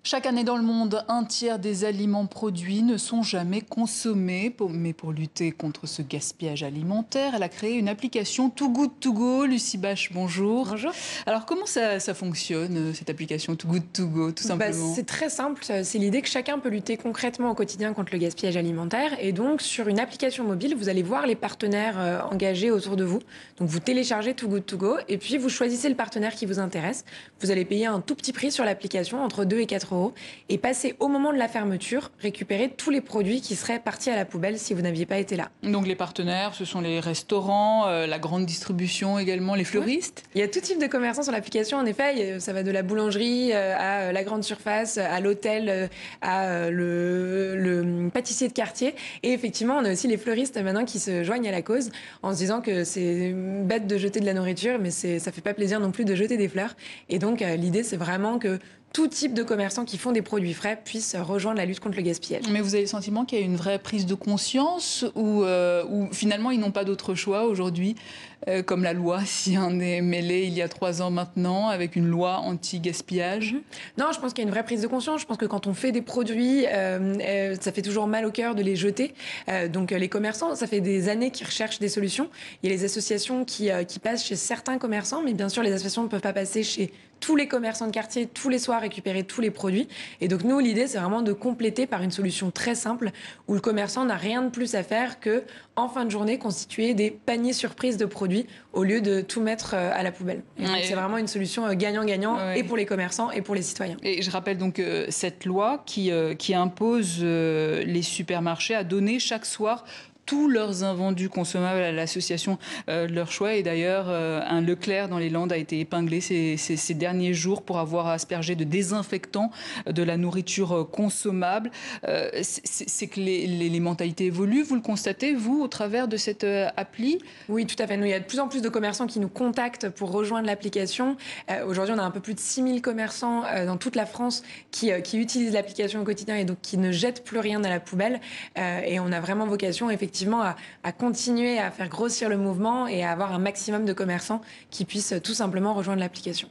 Chaque année dans le monde, un tiers des aliments produits ne sont jamais consommés. Mais pour lutter contre ce gaspillage alimentaire, elle a créé une application Too Good To Go. Lucie Bache, bonjour. Bonjour. Alors comment ça fonctionne, cette application Too Good To Go, tout simplement? C'est très simple, c'est l'idée que chacun peut lutter concrètement au quotidien contre le gaspillage alimentaire. Et donc sur une application mobile, vous allez voir les partenaires engagés autour de vous. Donc vous téléchargez Too Good To Go et puis vous choisissez le partenaire qui vous intéresse. Vous allez payer un tout petit prix sur l'application, entre 2 et 4 euros. Et passer au moment de la fermeture, récupérer tous les produits qui seraient partis à la poubelle si vous n'aviez pas été là. Donc les partenaires, ce sont les restaurants, la grande distribution également, les fleuristes? Il y a tout type de commerçants sur l'application, en effet. Ça va de la boulangerie à la grande surface, à l'hôtel, à le pâtissier de quartier. Et effectivement, on a aussi les fleuristes maintenant qui se joignent à la cause en se disant que c'est bête de jeter de la nourriture, mais ça fait pas plaisir non plus de jeter des fleurs. Et donc, l'idée, c'est vraiment que tout type de commerçants qui font des produits frais puissent rejoindre la lutte contre le gaspillage. Mais vous avez le sentiment qu'il y a une vraie prise de conscience ou finalement ils n'ont pas d'autre choix aujourd'hui, comme la loi s'y en est mêlée il y a 3 ans maintenant, avec une loi anti-gaspillage? Non, je pense qu'il y a une vraie prise de conscience. Je pense que quand on fait des produits, ça fait toujours mal au cœur de les jeter. Donc les commerçants, ça fait des années qu'ils recherchent des solutions. Il y a les associations qui passent chez certains commerçants, mais bien sûr les associations ne peuvent pas passer chez tous les commerçants de quartier, tous les soirs récupérer tous les produits. Et donc nous, l'idée, c'est vraiment de compléter par une solution très simple où le commerçant n'a rien de plus à faire que, en fin de journée, constituer des paniers surprises de produits au lieu de tout mettre à la poubelle. Et donc, c'est vraiment une solution gagnant-gagnant et pour les commerçants et pour les citoyens. Et je rappelle donc cette loi qui impose les supermarchés à donner chaque soir tous leurs invendus consommables à l'association de leur choix. Et d'ailleurs, un Leclerc dans les Landes a été épinglé ces derniers jours pour avoir aspergé de désinfectants de la nourriture consommable. C'est que les mentalités évoluent. Vous le constatez, vous, au travers de cette appli? Oui, tout à fait. Nous, il y a de plus en plus de commerçants qui nous contactent pour rejoindre l'application. Aujourd'hui, on a un peu plus de 6000 commerçants dans toute la France qui utilisent l'application au quotidien et donc qui ne jettent plus rien à la poubelle. Et on a vraiment vocation, effectivement, à continuer à faire grossir le mouvement et à avoir un maximum de commerçants qui puissent tout simplement rejoindre l'application.